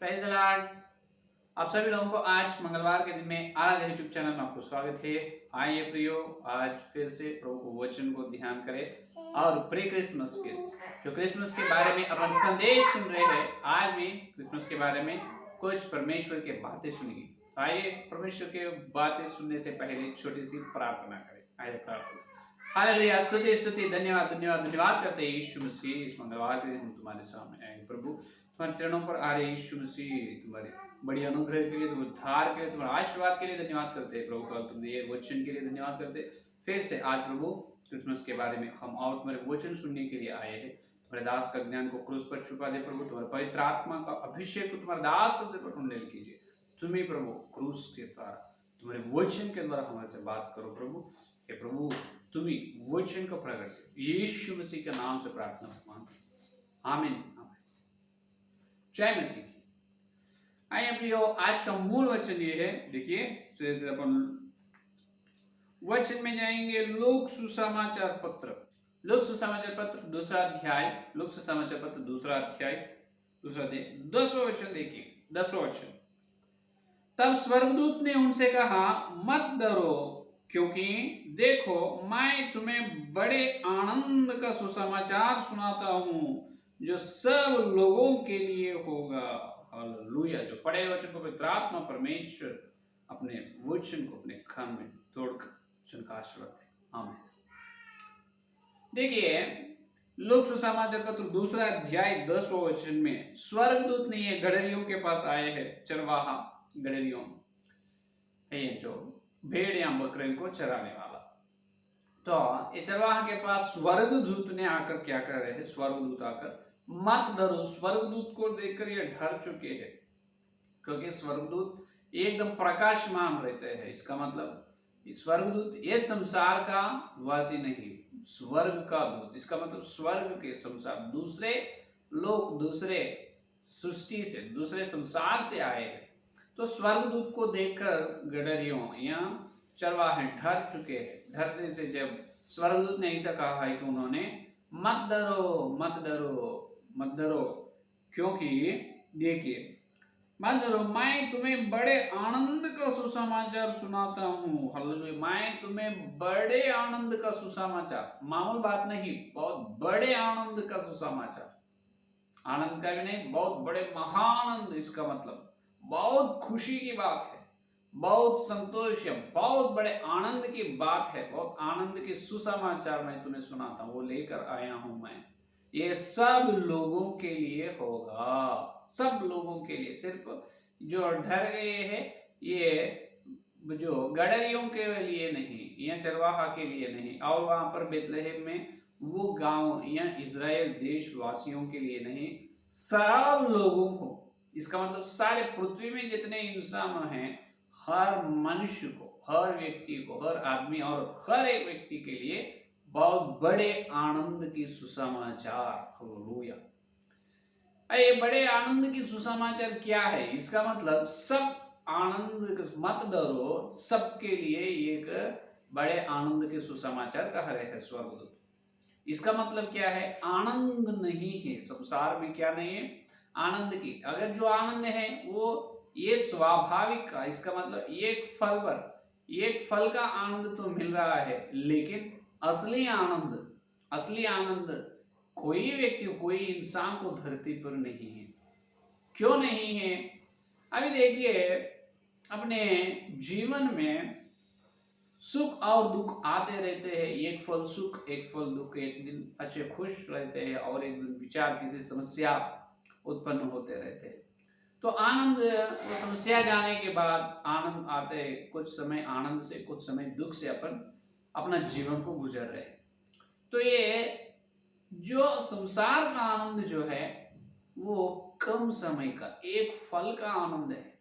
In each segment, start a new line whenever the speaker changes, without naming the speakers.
Praise the Lord. आप सभी लोगों को आज मंगलवार के दिन में आराध्य यूट्यूब चैनल में आपको स्वागत है। आइए प्रियो, आज फिर से प्रभु को वचन को ध्यान करें और प्री क्रिसमस के जो क्रिसमस के बारे में अपन संदेश सुन रहे हैं, आज भी क्रिसमस के बारे में कुछ परमेश्वर की बातें सुनेंगे। तो आइए परमेश्वर के बातें सुनने से पहले छोटी सी प्रार्थना करें। आइए प्रार्थना। हालेलुया, स्तुति स्तुति, धन्यवाद धन्यवाद धन्यवाद करते हैं यीशु मसीह। इस मंगलवार के दिन हम तुम्हारे सामने आए प्रभु, तुम्हारे चरणों पर आ रहे यीशु मसीह, तुम्हारे बड़ी अनुग्रह के लिए, तुम्हारे उद्धार के लिए, तुम्हारे आशीर्वाद के लिए धन्यवाद करते हैं प्रभु। कल तुम दिए वचन के लिए धन्यवाद करते। फिर से आज प्रभु क्रिसमस के बारे में हम और तुम्हारे वचन सुनने के लिए आए हैं। तुम्हारे दास का ज्ञान को क्रूस पर छुपा दे प्रभु। तुम्हारे पवित्र आत्मा का अभिषेक को तुम्हारे दास के सिर पर उंडेल कीजिए। तुम ही प्रभु क्रूस के द्वारा, तुम्हारे वचन के द्वारा हमारे से बात करो प्रभु। हे प्रभु, तुम ही वचन का प्रकट यीशु मसीह के नाम से प्रार्थना मांगते, आमीन आमीन। जय मसीह की। आइए प्रियो, आज का मूल वचन ये है, देखिए जैसे अपन वचन में जाएंगे। लोक सुसमाचार पत्र, लोक सुसमाचार पत्र दूसरा अध्याय, लोक सुसमाचार पत्र दूसरा अध्याय, दूसरा अध्याय 10वां वचन देखिए। 10वां वचन, तब स्वर्गदूत ने उनसे कहा, मत डरो, क्योंकि देखो मैं तुम्हें बड़े आनंद का सुसमाचार सुनाता हूं जो सब लोगों के लिए होगा। हालेलुया। जो पढ़े वचन को पवित्र आत्मा परमेश्वर अपने वचन को अपने कान में तोड़कर वचन का आशीर्वाद है। आमीन। देखिए, लोक सुसमाचार पत्र दूसरा अध्याय 10वां वचन में स्वर्गदूत ने ये गड़ेरियों के पास आए हैं, चरवाहा गड़ेरियों, जो भेड़ या बकरे को चराने वाला। तो इस चरवाहा के पास स्वर्गदूत ने आकर क्या कर रहे हैं? स्वर्गदूत आकर मत डरो। स्वर्गदूत को देखकर ये डर चुके हैं, क्योंकि स्वर्गदूत एकदम प्रकाशमान रहते हैं। इसका मतलब स्वर्गदूत ये संसार का वासी नहीं, स्वर्ग का दूत। इसका मतलब स्वर्ग के संसार, दूसरे लोग, दूसरे सृष्टि से, दूसरे संसार से आए हैं। तो स्वर्गदूत को देखकर गडरियों या चरवाहे डर चुके हैं। डरने से जब स्वर्गदूत ने ऐसा कहा है कि उन्होंने मत डरो मत डरो मत डरो, क्योंकि देखिए, मत डरो, मैं तुम्हें बड़े आनंद का सुसमाचार सुनाता हूँ। हालेलुया। मैं तुम्हें बड़े आनंद का सुसमाचार, मामूल बात नहीं, बहुत बड़े आनंद का सुसमाचार। आनंद का भी नहीं, बहुत बड़े महानंद। इसका मतलब बहुत खुशी की बात है, बहुत संतोष है, बहुत बड़े आनंद की बात है, बहुत आनंद के सुसमाचार मैं तुम्हें सुनाता हूँ, वो लेकर आया हूं मैं। ये सब लोगों के लिए होगा, सब लोगों के लिए। सिर्फ जो डर गए हैं, ये जो गडरियों के लिए नहीं, या चरवाहा के लिए नहीं, और वहां पर बेतलहम में वो गांव या इजराइल देशवासियों के लिए नहीं, सब लोगों को। इसका मतलब सारे पृथ्वी में जितने इंसान हैं, हर मनुष्य को, हर व्यक्ति को, हर आदमी और हर एक व्यक्ति के लिए बहुत बड़े आनंद की सुसमाचार। हालेलुया। ये बड़े आनंद की सुसमाचार क्या है? इसका मतलब सब आनंद, मत डरो, सबके लिए एक बड़े आनंद के सुसमाचार कह रहे हैं स्वर्गदूत। इसका मतलब क्या है? आनंद नहीं है संसार में, क्या नहीं है? आनंद की। अगर जो आनंद है वो ये स्वाभाविक का, इसका मतलब एक फल पर, एक फल का आनंद तो मिल रहा है, लेकिन असली आनंद, असली आनंद कोई व्यक्ति, कोई इंसान को धरती पर नहीं है। क्यों नहीं है? अभी देखिए, अपने जीवन में सुख और दुख आते रहते हैं। एक फल सुख, एक फल दुख। एक दिन अच्छे खुश रहते हैं और एक दिन विचार किसी समस्या उत्पन्न होते रहते हैं। तो आनंद, वो समस्या जाने के बाद आनंद आते हैं। कुछ समय आनंद से, कुछ समय दुख से अपन अपना जीवन को गुजर रहे हैं। तो ये जो संसार का आनंद जो है वो कम समय का एक फल का आनंद है।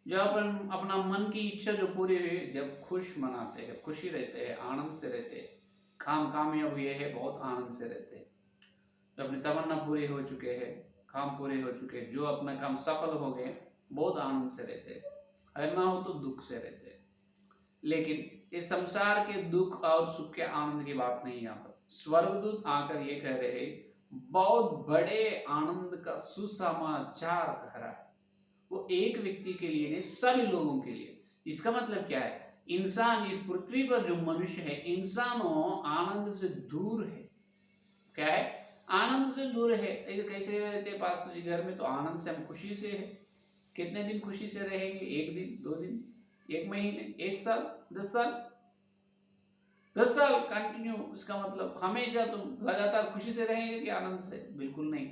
जब अपन अपना मन की इच्छा जो पूरी हुई, जब खुश मनाते हैं, खुशी रहते हैं, आनंद से रहते हैं, काम कामयाब हुए हैं, बहुत आनंद से रहते हैं। जब अपनी तमन्ना पूरी हो चुके हैं, काम पूरे हो चुके हैं, जो अपना काम सफल हो गए, बहुत आनंद से रहते हैं। अगर ना हो तो दुख से रहते हैं। लेकिन इस संसार के दुख और सुख के आनंद की बात नहीं यहाँ पर। स्वर्गदूत आकर ये कह रहे हैं, बहुत बड़े आनंद का सुसमाचार कह रहा है। वो एक व्यक्ति के लिए नहीं, सभी लोगों के लिए। इसका मतलब क्या है? इंसान, इस पृथ्वी पर जो मनुष्य है, इंसानों आनंद से दूर है। क्या है? आनंद से दूर है। कैसे रहते हैं पास्टर जी घर में? तो आनंद से, हम खुशी से है। कितने दिन खुशी से रहेंगे? 1 दिन, 2 दिन, 1 महीने, 1 साल, 10 साल? 10 साल कंटिन्यू। इसका मतलब हमेशा तुम लगातार खुशी से रहेंगे कि आनंद से? बिल्कुल नहीं।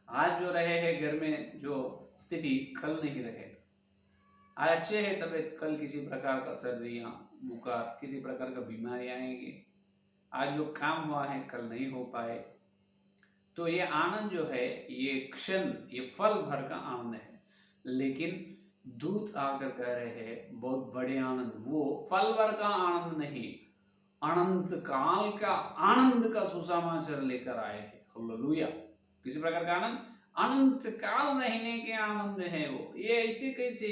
आज जो रहे हैं घर में जो स्थिति, कल नहीं रहेगा। आज अच्छे है तबीयत, कल किसी प्रकार का सर्दियाँ, बुखार, किसी प्रकार का बीमारी आएंगे। आज जो काम हुआ है कल नहीं हो पाए। तो ये आनंद जो है, ये क्षण, ये फल भर का आनंद है। लेकिन दूत आकर कह रहे हैं बहुत बड़े आनंद, वो फल भर का आनंद नहीं, अनंत काल का आनंद का सुसमाचार लेकर आए हैं। हालेलुया। किसी प्रकार का आनंद? अनंत काल रहने के आनंद है वो। ये ऐसे कैसे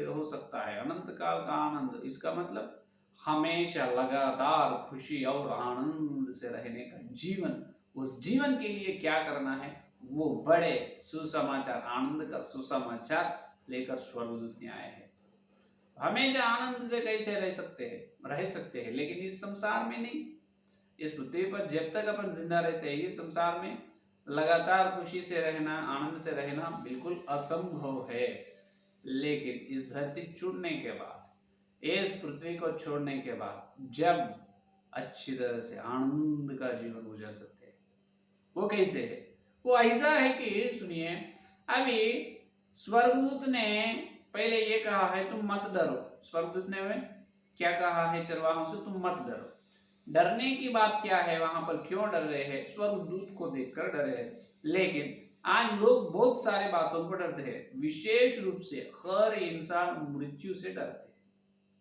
हो सकता है अनंत काल का आनंद? इसका मतलब हमेशा लगातार खुशी और आनंद से रहने का जीवन। उस जीवन के लिए क्या करना है? वो बड़े सुसमाचार, आनंद का सुसमाचार लेकर स्वर्गदूत ने आए हैं। हमेशा आनंद से कैसे रह सकते हैं? रह सकते हैं, लेकिन इस संसार में नहीं। इस पृथ्वी पर जब तक अपन जिंदा रहते हैं, इस संसार में लगातार खुशी से रहना, आनंद से रहना बिल्कुल असंभव है। लेकिन इस धरती छोड़ने के बाद, इस पृथ्वी को छोड़ने के बाद, जब अच्छी तरह से आनंद का जीवन गुजर सकते हैं, वो कैसे है? वो ऐसा है कि सुनिए, अभी स्वर्गदूत ने पहले ये कहा है तुम मत डरो। स्वर्गदूत ने क्या कहा है चरवाहों से? तुम मत डरो। डरने की बात क्या है? वहां पर क्यों डर रहे हैं? स्वर्गदूत को देखकर डरे हैं। लेकिन आज लोग बहुत सारे बातों को डरते हैं। विशेष रूप से हर इंसान मृत्यु से डरते हैं।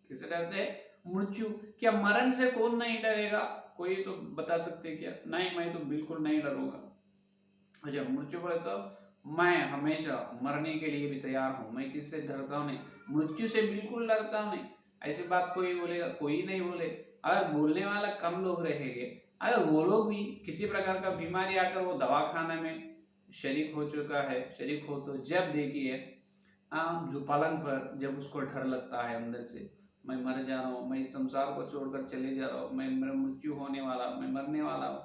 किससे डरते हैं? मृत्यु। क्या मरण से कौन नहीं डरेगा? कोई तो बता सकते हैं क्या? नहीं, मैं तो बिल्कुल नहीं डरूंगा। जब मृत्यु बोले तो मैं हमेशा मरने के लिए भी तैयार हूं, मैं किससे डरता हूं? नहीं, मृत्यु से बिल्कुल डरता हूं नहीं। ऐसी बात कोई बोलेगा? कोई नहीं बोले। अगर बोलने वाला कम लोग रहेंगे, अगर वो लोग भी किसी प्रकार का बीमारी आकर वो दवाखाना में शरीक हो चुका है, शरीक हो, तो जब देखिए जो पलंग पर जब उसको डर लगता है अंदर से, मैं मर जा रहा हूँ, मैं इस संसार को छोड़कर चले जा रहा हूँ, मैं, मेरा मृत्यु होने वाला, मैं मरने वाला हूँ,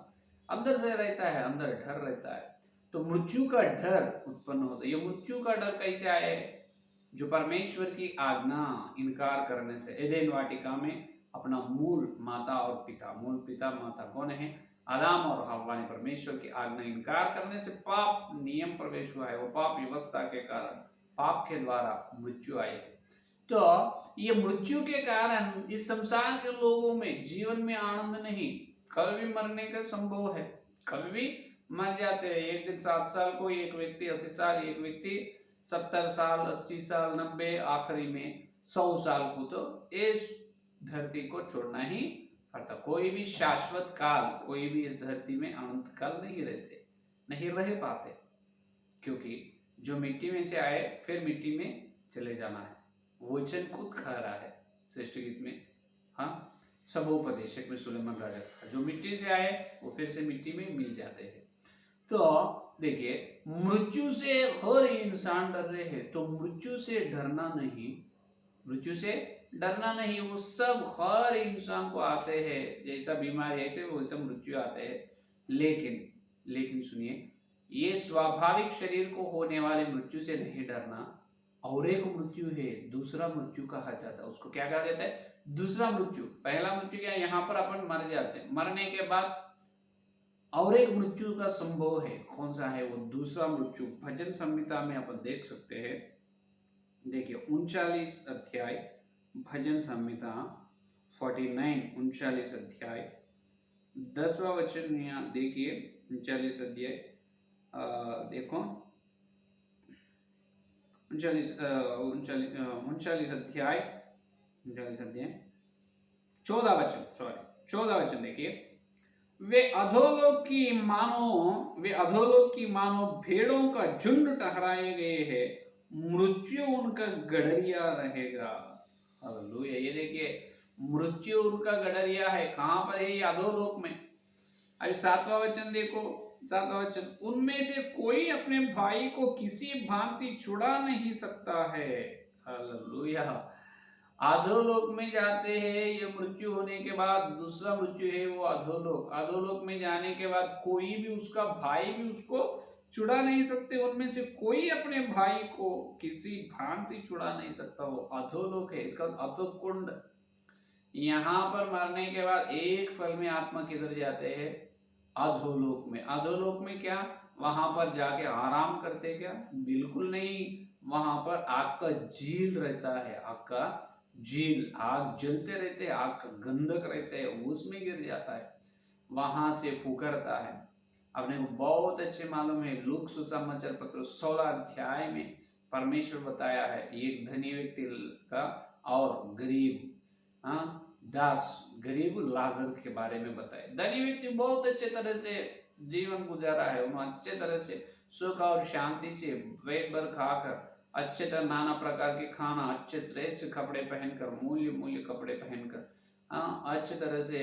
अंदर से रहता है, अंदर डर रहता है। तो मृत्यु का डर उत्पन्न होता है। ये मृत्यु का डर कैसे आया है? जो परमेश्वर की आज्ञा इनकार करने से, एदेन वाटिका में अपना मूल माता और पिता, मूल पिता माता कौन है? आदम और हव्वा ने परमेश्वर की आज्ञा इनकार करने से पाप नियम प्रवेश हुआ है। वो पाप व्यवस्था के कारण, पाप के द्वारा मृत्यु आई है। तो ये मृत्यु के कारण इस संसार के लोगों में जीवन में आनंद नहीं। कभी भी मरने का संभव है, कभी भी मर जाते हैं। एक दिन 7 साल को एक व्यक्ति, 80 साल एक व्यक्ति, 70 साल, 80 साल, 90, आखिरी में 100 साल को तो इस धरती को छोड़ना ही पड़ता। कोई भी शाश्वत काल, कोई भी इस धरती में अनंत काल नहीं रहते, नहीं रह पाते। क्योंकि जो मिट्टी में से आए फिर मिट्टी में चले जाना है। वचन खुद कह रहा है श्रेष्ठ गीत में, हाँ, सबोपदेशक में सुलेमान राजा का, जो मिट्टी से आए वो फिर से मिट्टी में मिल जाते हैं। तो देखिए, मृत्यु से हर इंसान डर रहे हैं। तो मृत्यु से डरना नहीं, मृत्यु से डरना नहीं। वो सब हर इंसान को आते हैं, जैसा बीमारी ऐसे वैसा मृत्यु आते हैं। लेकिन सुनिए, ये स्वाभाविक शरीर को होने वाले मृत्यु से नहीं डरना। और एक मृत्यु है, दूसरा मृत्यु कहा जाता है। उसको क्या कहा जाता है? दूसरा मृत्यु। पहला मृत्यु क्या? यहाँ पर अपन मर जाते हैं, मरने के बाद और एक मृत्यु का संभव है। कौन सा है वो दूसरा मृत्यु? भजन संहिता में अपन देख सकते हैं। देखिए 39 अध्याय भजन संहिता 49, 39 अध्याय 10वां वचन। यहाँ देखिए 39 अध्याय, देखो 39 अध्याय 14 वचन, सॉरी 14 वचन देखिए। वे अधोलोक की मानो भेड़ों का झुंड ठहराए गए हैं, मृत्यु उनका गड़रिया रहेगा। हालेलुया। ये देखिए, मृत्यु उनका गड़रिया है। कहां पर है? ये अधोलोक में। अभी 7वां वचन देखो, सातवां वचन, उनमें से कोई अपने भाई को किसी भांति छुड़ा नहीं सकता है। हालेलुया। अधोलोक में जाते हैं, ये मृत्यु होने के बाद दूसरा मृत्यु है वो अधोलोक। अधोलोक में जाने के बाद कोई भी, उसका भाई भी उसको छुड़ा नहीं सकते। उनमें से कोई अपने भाई को किसी भांति छुड़ा नहीं सकता, वो अधोलोक है। इसका अधोकुंड। यहाँ पर मरने के बाद एक फल में आत्मा किधर जाते हैं? अधोलोक में। अधोलोक में क्या वहां पर जाके आराम करते क्या? बिल्कुल नहीं। वहां पर आग का झील रहता है, आग का झील, आग जलते रहते, आग का गंधक रहते है, उसमें गिर जाता है, वहां से पुकारता है। अपने को बहुत अच्छे मालूम है, लूक सुसमाचार पत्र 16 अध्याय में परमेश्वर बताया है एक धनी व्यक्ति का और गरीब दास, गरीब लाजर के बारे में बताया। धनी व्यक्ति बहुत अच्छे तरह से जीवन गुजारा है, उन्होंने अच्छे तरह से सुख और शांति से पेट भर खाकर, अच्छे तरह नाना प्रकार के खाना, अच्छे श्रेष्ठ कपड़े पहनकर, मूल्य मूल्य कपड़े पहनकर अच्छे तरह से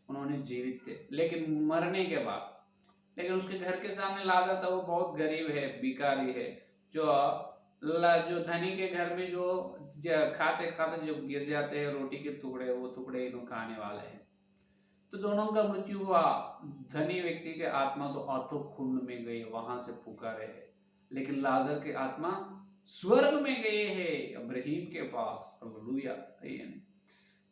उन्होंने जीवित थे। लेकिन मरने के बाद, लेकिन उसके घर के सामने लाजर था, वो बहुत गरीब है, भिखारी है, जो धनी के घर में जो खाते खाते जो गिर जाते हैं रोटी के टुकड़े, वो टुकड़े इन्हों खाने वाले हैं। तो दोनों का मृत्यु हुआ। धनी व्यक्ति के आत्मा तो अधोकुंड में गई, वहां से पुकारे है, लेकिन लाजर के आत्मा स्वर्ग में गए हैं, अब्राहीम के पास। हालेलुया।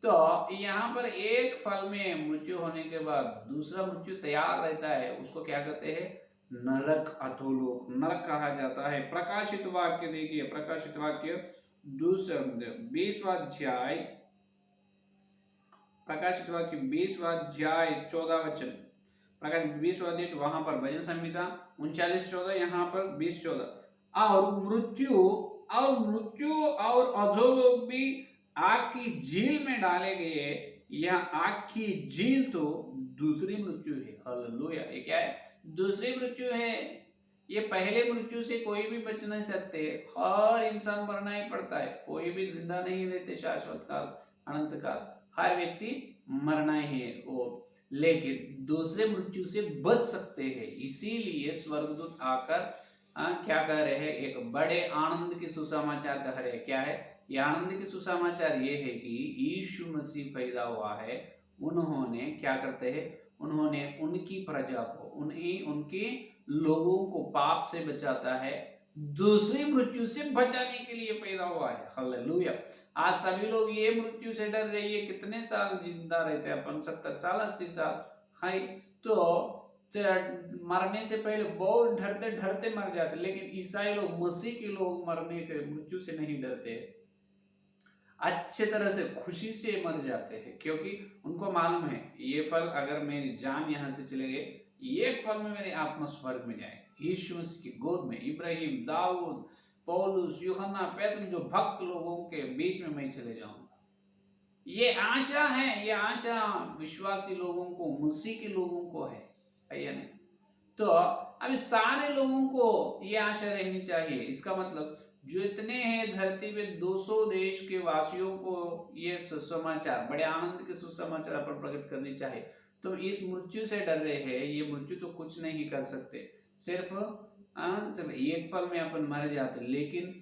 तो यहाँ पर एक फल में मृत्यु होने के बाद दूसरा मृत्यु तैयार रहता है, उसको क्या कहते हैं? नरक, अधोलोक, नरक कहा जाता है। प्रकाशित वाक्य देखिए, प्रकाशित वाक्य 20वां अध्याय, प्रकाशित वाक्य 20वां अध्याय 14 वचन, प्रकाशित 20वां अध्याय, वहां पर भजन संहिता 39:14, यहाँ पर 20:14, और मृत्यु और अधोलोक भी आग की झील में डाले गए। यह आग की झील तो दूसरी मृत्यु है। हालेलुया। ये क्या है? दूसरी मृत्यु है। ये पहले मृत्यु से कोई भी बच नहीं सकते, हर इंसान मरना ही पड़ता है, कोई भी जिंदा नहीं रहते शाश्वत काल, अनंत काल, हर व्यक्ति मरना ही है वो। लेकिन दूसरे मृत्यु से बच सकते हैं, इसीलिए स्वर्गदूत आकर क्या कह रहे हैं? एक बड़े आनंद की सुसमाचार कह रहे हैं। क्या है ये आनंद की सुसमाचार? ये है कि यीशु मसीह पैदा हुआ है। उन्होंने क्या करते हैं? उन्होंने उनकी प्रजा को, उनके लोगों को पाप से बचाता है, दूसरी मृत्यु से बचाने के लिए पैदा हुआ है। हालेलुया। आज सभी लोग ये मृत्यु से डर रहे हैं। कितने साल जिंदा रहते हैं अपन? 70 साल, 80 साल। हाई तो मरने से पहले बहुत डरते डरते मर जाते, लेकिन ईसाई लोग, मसीह के लोग मरने के, मृत्यु से नहीं डरते, अच्छे तरह से खुशी से मर जाते हैं, क्योंकि उनको मालूम है ये फल, अगर मेरी जान यहाँ से चले गए, ये फल में मेरी आत्मा स्वर्ग में जाए, यीशु मसीह की गोद में। इब्राहिम, दाऊद, पौलुस, यूहन्ना, पेत्र, जो भक्त लोगों के बीच में मैं चले जाऊंगा। ये आशा है, ये आशा विश्वासी लोगों को, मसीह के लोगों को है या नहीं? तो अभी सारे लोगों को ये आशा रहनी चाहिए। इसका मतलब जो इतने हैं धरती पे 200 देश के वासियों को ये सुसमाचार, बड़े आनंद के सुसमाचार पर प्रकट करनी चाहिए। तो इस मृत्यु से डर रहे हैं, ये मृत्यु तो कुछ नहीं कर सकते, सिर्फ एक पल में अपन मर जाते। लेकिन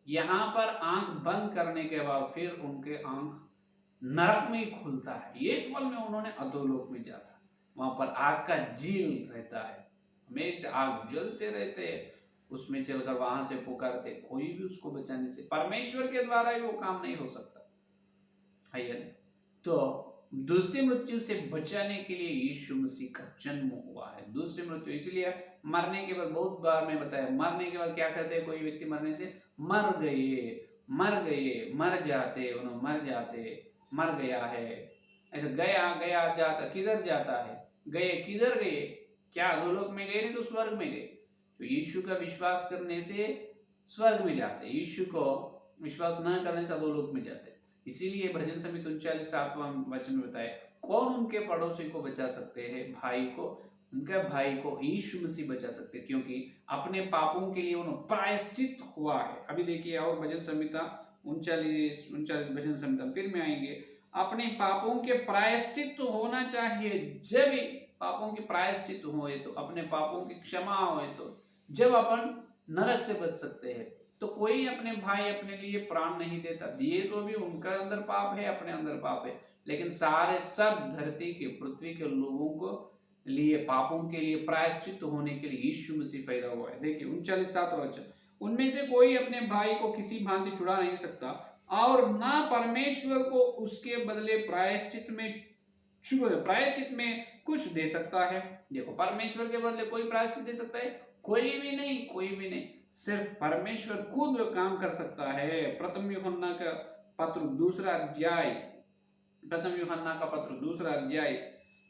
यहाँ पर आंख बंद करने के बाद फिर उनके आंख नरक में ही खुलता है। एक पल में उन्होंने अधोलोक में जाता, वहां पर आग का झील रहता है, हमेशा आग जलते रहते, उसमें चलकर वहां से पुकारते, कोई भी उसको बचाने से, परमेश्वर के द्वारा ही वो काम नहीं हो सकता है। तो दूसरी मृत्यु से बचाने के लिए यीशु मसीह का जन्म हुआ है। दूसरी मृत्यु इसलिए मरने के बाद, बहुत बार मैं बताया, मरने के बाद क्या कहते हैं? कोई व्यक्ति मरने से मर गए, मर गए, मर जाते, उन्होंने मर जाते, मर गया है, ऐसा गया गया जाता, किधर जाता है? गए, किधर गए? क्या अधोलोक में गए? नहीं तो स्वर्ग में गए। तो यीशु का विश्वास करने से स्वर्ग में जाते, यीशु को विश्वास न करने से अधोलोक में जाते। इसीलिए भजन संहिता 39:7वां वचन में बताए, कौन उनके पड़ोसी को बचा सकते हैं? भाई को, उनके भाई को यीशु मसीह बचा सकते, क्योंकि अपने पापों के लिए उन्होंने प्रायश्चित हुआ है। अभी देखिए और भजन संहिता 39 भजन संहिता फिर में आएंगे, अपने पापों के प्रायश्चित तो होना चाहिए। जब ही पापों के प्रायश्चित हुए तो, अपने पापों की क्षमा हुए तो, जब अपन नरक से बच सकते हैं। तो कोई अपने भाई अपने लिए प्राण नहीं देता, दिए तो भी उनका अंदर पाप है, अपने अंदर पाप है, लेकिन सारे सब धरती के पृथ्वी के लोगों को लिए पापों के लिए प्रायश्चित होने के लिए यीशु मसीह पैदा हुआ है। देखिए 39 वचन, उनमें से कोई अपने भाई को किसी भांति छुड़ा नहीं सकता और ना परमेश्वर को उसके बदले प्रायश्चित में कुछ दे सकता है। देखो परमेश्वर के बदले कोई प्रायश्चित दे सकता है? कोई भी नहीं, कोई भी नहीं। सिर्फ परमेश्वर खुद काम कर सकता है। प्रथम यूहन्ना का पत्र दूसरा अध्याय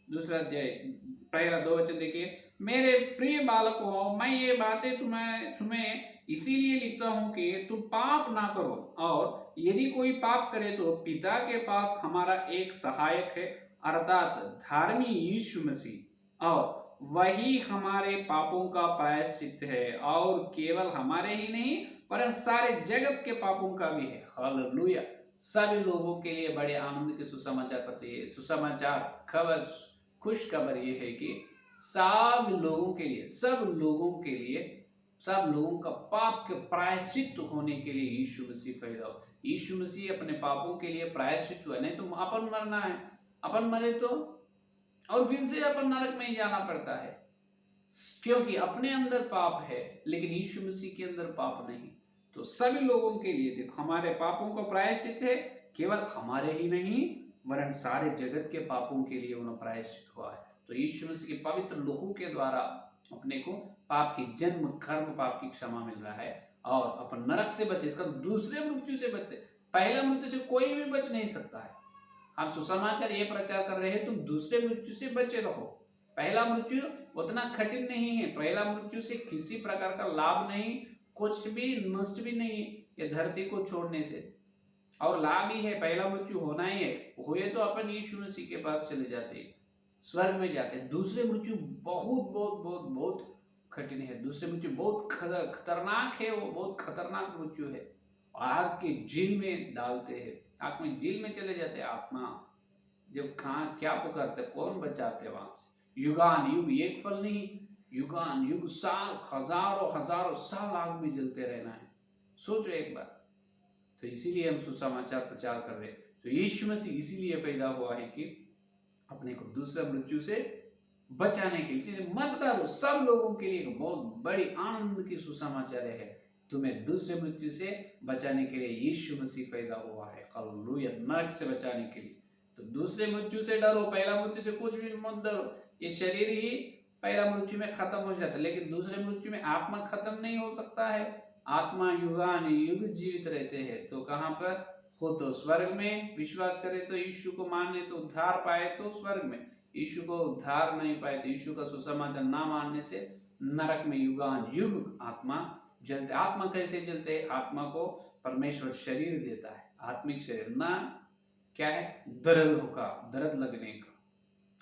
दूसरा अध्याय पहला 2 वचन देखिए, मेरे प्रिय बालकों, मैं ये बातें तुम्हें इसीलिए लिखता हूं कि तुम पाप ना करो, और यदि कोई पाप करे तो पिता के पास हमारा एक सहायक है, अर्थात धार्मी यीशु मसीह, और वही हमारे पापों का प्रायश्चित है, और केवल हमारे ही नहीं पर सारे जगत के पापों का भी है। हालेलुया। सभी लोगों के लिए बड़े आनंद के सुसमाचार पत्र, ये सुसमाचार खबर, खुश खबर ये है कि सब लोगों के लिए सब लोगों का पाप के प्रायश्चित होने के लिए यीशु मसीह पैदा हुआ। यीशु मसीह अपने पापों के लिए प्रायश्चित हुआ, नहीं तो अपन मरना है, अपन मरे तो और फिर से अपन नरक में ही जाना पड़ता है, क्योंकि अपने अंदर पाप है लेकिन यीशु मसीह के अंदर पाप नहीं। तो सभी लोगों के लिए देखो, हमारे पापों का प्रायश्चित है, केवल हमारे ही नहीं वरन सारे जगत के पापों के लिए उन्हें प्रायश्चित हुआ है। तो यीशु मसीह के पवित्र लोहू के द्वारा अपने को पाप की जन्म कर्म पाप की क्षमा मिल रहा है, और अपन नरक से बचे, इसका दूसरे मृत्यु से बचे। पहला मृत्यु से कोई भी बच नहीं सकता है। हम सुसमाचार ये प्रचार कर रहे हैं, तुम दूसरे मृत्यु से बचे रहो। पहला मृत्यु उतना कठिन नहीं है, पहला मृत्यु से किसी प्रकार का लाभ नहीं, कुछ भी नष्ट भी नहीं है ये धरती को छोड़ने से, और लाभ ही है, पहला मृत्यु होना ही है। हुए तो अपन यीशु मसीह के पास चले जाते हैं, स्वर्ग में जाते हैं। दूसरे मृत्यु बहुत बहुत बहुत बहुत कठिन है, दूसरे मृत्यु बहुत खतरनाक है, वो बहुत खतरनाक मृत्यु है। आग के झील में डालते हैं, आग में झील में चले जाते हैं। आत्मा जब कहाँ क्या पुकारते, कौन बचाते वहां से? युगान युग, एक फल नहीं, युगान युग, साल, हजारों साल आग में जलते रहना है। सोचो एक बार। तो इसीलिए हम सुसमाचार प्रचार कर रहे हैं। तो यीशु मसीह इसीलिए पैदा हुआ है कि अपने को दूसरा मृत्यु से बचाने के लिए। इसीलिए मत डरो, सब लोगों के लिए बहुत बड़ी आनंद की सुसमाचार है, तुम्हें दूसरे मृत्यु से बचाने के लिए यीशु मसीह पैदा हुआ है। हालेलुया। नरक से बचाने के लिए। तो दूसरे मृत्यु से डरो, पहला मृत्यु से कुछ भी मत डरो। ये शरीर ही पहला मृत्यु में खत्म हो जाता है, लेकिन दूसरे मृत्यु में आत्मा खत्म नहीं हो सकता है। आत्मा युगान युग जीवित रहते हैं। तो कहाँ पर हो? तो स्वर्ग में। विश्वास करे तो, यीशु को माने तो उद्धार पाए तो स्वर्ग में, यीशु को उद्धार नहीं पाए तो, यीशु का सुसमाचार ना मानने से नरक में युगान युग आत्मा जलते। आत्मा कैसे जलते? आत्मा को परमेश्वर शरीर देता है, आत्मिक शरीर, ना क्या है? दर्द लगने का।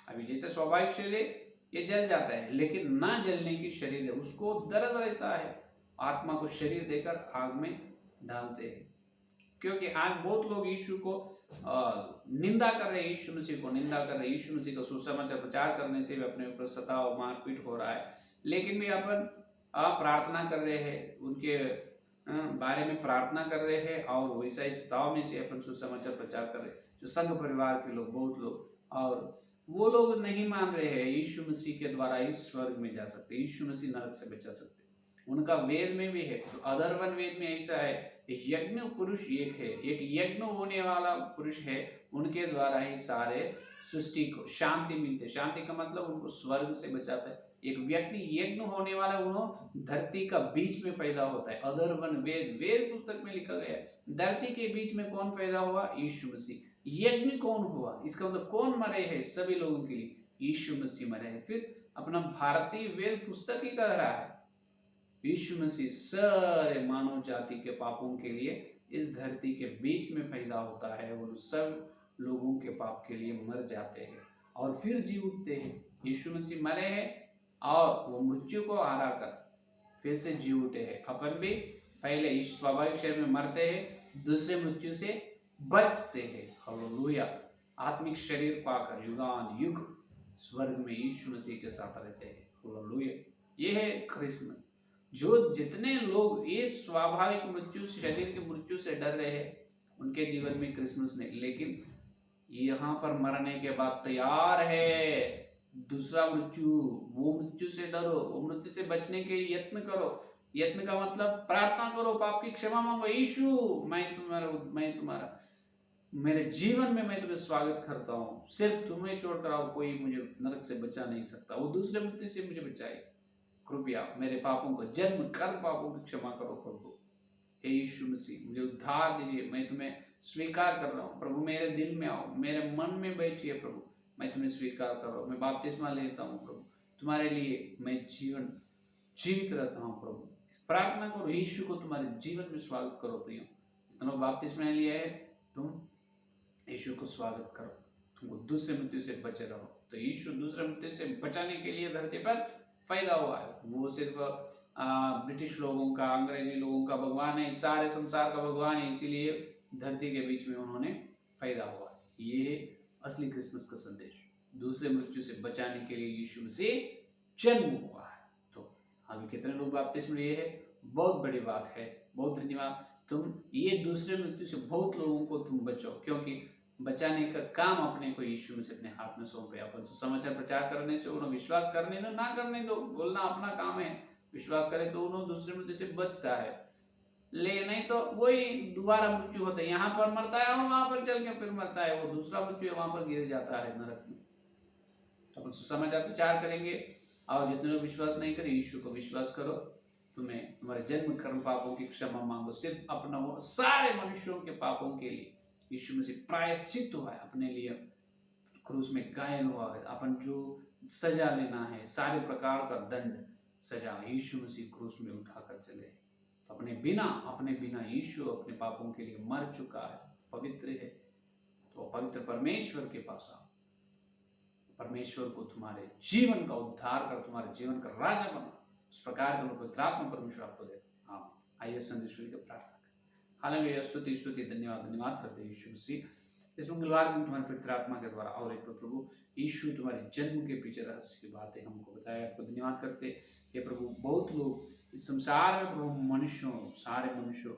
अभी जैसे स्वाभाविक शरीर ये जल जाता है, लेकिन ना जलने की शरीर है, उसको दर्द रहता है। आत्मा को शरीर देकर आग में डालते हैं, क्योंकि आज बहुत लोग यीशु को निंदा कर रहे हैं, यीशु मसीह को निंदा कर रहे हैं, यीशु मसीह का सुसमाचार प्रचार करने से भी अपने ऊपर सताव मारपीट हो रहा है। लेकिन भी अपन प्रार्थना कर रहे हैं, उनके बारे में प्रार्थना कर रहे हैं, और वैसा ही सताव में से अपन सुसमाचार प्रचार कर रहे हैं। जो संघ परिवार के लोग, बहुत लोग, और वो लोग नहीं मान रहे हैं यीशु मसीह के द्वारा ही स्वर्ग में जा सकते, यीशु मसीह नरक से बचा सकते। उनका वेद में भी है, जो अधर्वण वेद में ऐसा है, यज्ञ पुरुष एक है, एक यज्ञ होने वाला पुरुष है, उनके द्वारा ही सारे सृष्टि को शांति मिलती है। शांति का मतलब उनको स्वर्ग से बचाता है। एक व्यक्ति यज्ञ होने वाला, उन्होंने धरती का बीच में पैदा होता है। अधर्वण वेद पुस्तक में लिखा गया है, धरती के बीच में कौन पैदा हुआ? यीशु मसीह। यज्ञ कौन हुआ? इसका मतलब कौन मरे हैं सभी लोगों के लिए? यीशु मसीह मरे हैं। फिर अपना भारतीय वेद पुस्तक ही कह रहा है, यीशु मसीह सारे मानव जाति के पापों के लिए इस धरती के बीच में पैदा होता है, उन सब लोगों के पाप के लिए मर जाते हैं और फिर जी उठते हैं। यीशु मसीह मरे हैं और वो मृत्यु को हरा कर फिर से जी उठे हैं। अपन भी पहले इस स्वाभाविक शरीर में मरते हैं, दूसरे मृत्यु से बचते हैं। हालेलुया। आत्मिक शरीर पाकर युगान युग स्वर्ग में यीशु मसीह के साथ रहते हैं। हालेलुया। ये है क्रिसमस। जो जितने लोग इस स्वाभाविक मृत्यु, शरीर की मृत्यु से डर रहे हैं, उनके जीवन में क्रिसमस नहीं, लेकिन यहाँ पर मरने के बाद तैयार है दूसरा मृत्यु। वो मृत्यु से डरो, वो मृत्यु से बचने के लिए यत्न करो। यत्न का मतलब प्रार्थना करो, पाप की क्षमा मांगो। यीशु, मैं तुम्हारा मेरे जीवन में मैं तुम्हें स्वागत करता हूँ। सिर्फ तुम्हें छोड़कर और कोई मुझे नरक से बचा नहीं सकता। वो दूसरे मृत्यु से मुझे बचाए। कृपया मेरे पापों को, जन्म कर पापों की क्षमा करो प्रभु। हे यीशु मसीह, मुझे उद्धार दीजिए। मैं तुम्हें स्वीकार कर रहा हूँ प्रभु। मेरे दिल में आओ, मेरे मन में बैठिए प्रभु। मैं तुम्हें स्वीकार कर रहा हूँ। मैं बपतिस्मा लेता हूँ प्रभु। तुम्हारे लिए मैं जीवित रहता हूँ प्रभु। प्रार्थना करो, यीशु को तुम्हारे जीवन में स्वागत करो प्रियो। जितना बपतिस्मा लिया है, तुम यीशु को स्वागत करो, तुमको दूसरे मृत्यु से बचे रहो। तो यीशु दूसरे मृत्यु से बचाने के लिए धरती पर पैदा हुआ है। वो सिर्फ ब्रिटिश लोगों का, अंग्रेजी लोगों का भगवान है, सारे संसार का भगवान है। इसीलिए धरती के बीच में उन्होंने पैदा हुआ है। ये है असली क्रिसमस का संदेश। दूसरे मृत्यु से बचाने के लिए यीशु मसीह जन्म हुआ है। तो अभी कितने लोग बपतिस्मा लिए है, बहुत बड़ी बात है। बहुत धन्यवाद। तुम ये दूसरे मृत्यु से बहुत लोगों को तुम बचो, क्योंकि बचाने का काम अपने को यीशु में से अपने हाथ में सौंपे। अपन सुसमाचार प्रचार करने से उन्हें विश्वास करने दो, ना करने दो, बोलना अपना काम है। विश्वास करे तो उन्होंने दूसरे मृत्यु से बचता है, ले नहीं तो वही दोबारा मृत्यु होता है। यहाँ पर मरता है और वहां पर चल के फिर मरता है। वो दूसरा मृत्यु है, वहां पर गिर जाता है नरक में। तो अपन सुसमाचार प्रचार करेंगे। और जितने लोग विश्वास नहीं करे, यीशु को विश्वास करो, तुम्हें तुम्हारे जन्म कर्म पापों की क्षमा मांगो। सिर्फ अपना, वो सारे मनुष्यों के पापों के लिए यीशु मसीह प्रायश्चित हुआ है, अपने लिए क्रूस में घायल हुआ है। अपन जो सजा लेना है, सारे प्रकार का दंड सजा यीशु मसीह क्रूस में उठाकर चले। तो अपने बिना यीशु अपने पापों के लिए मर चुका है, पवित्र है। तो पवित्र परमेश्वर के पास आओ, परमेश्वर को तुम्हारे जीवन का उद्धार कर, तुम्हारे जीवन का राजा बना। उस प्रकार का पवित्रात्मा परमेश्वर आपको दे। हाँ, आइए संदेश का प्रार्थना। हालेलुया, स्तुति स्तुति धन्यवाद करते हैं यीशु मसीह। इस मंगलवार में तुम्हारे पवित्र आत्मा के द्वारा और एक प्रभु यीशु तुम्हारे जन्म के पीछे रहस्य की बातें हमको बताया। आपको धन्यवाद करते हे प्रभु। बहुत लोग इस संसार में प्रभु सारे मनुष्यों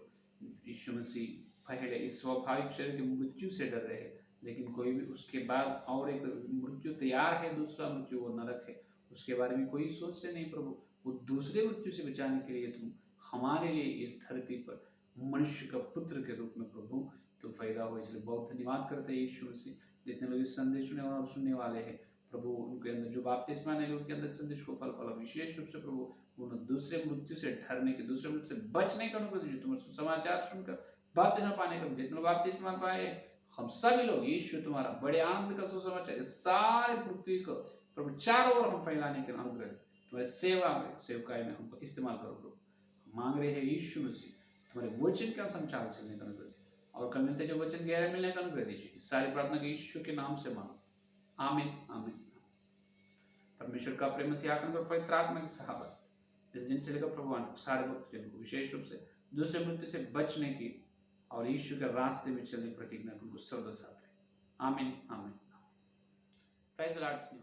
यीशु मसीह पहले इस स्वाभाविक शरीर की मृत्यु से डर रहे, लेकिन कोई भी उसके बाद और एक मृत्यु तैयार है, दूसरा मृत्यु, वो नरक है। उसके बारे में कोई सोचते नहीं प्रभु। वो दूसरे मृत्यु से बचाने के लिए तुम हमारे लिए इस धरती पर मनुष्य का पुत्र के रूप में प्रभु तुम पैदा हो। इसलिए बहुत धन्यवाद करते हैं यीशु मसीह। जितने लोग इस संदेश सुनने वाले हैं प्रभु, उनके अंदर जो बपतिस्मा ले, उनके अंदर संदेश को फल विशेष रूप से प्रभु उन्हें दूसरे मृत्यु से डरने के, दूसरे मृत्यु से बचने का अनुग्रह दीजिए। तुम्हारे सुसमाचार सुनकर बपतिस्मा पाने का, जितने लोग बपतिस्मा पाए, हम सभी लोग यीशु तुम्हारा बड़े आनंद का सुसमाचार सारे पृथ्वी को प्रभु चारों ओर हम फैलाने के अनुग्रह, तुम्हारे सेवा में, सेवकाई में हमको इस्तेमाल करो प्रभु। मांग रहे हैं यीशु मसीह, तुम्हारे वचन का संचार चलने का अनुग्रह, और कल मिलते जो वचन गहरा मिलने का अनुग्रह दीजिए। इस सारी प्रार्थना के यीशु के नाम से मांगो, आमीन आमीन। परमेश्वर का प्रेम से आकर पवित्र आत्मा की सहाबत इस दिन से लेकर प्रभु तक सारे भक्तजन को विशेष रूप से दूसरे मृत्यु से बचने की और यीशु के रास्ते में चलने की प्रतिज्ञा को सर्वदा साथ रहे। आमीन आमीन। Praise the Lord.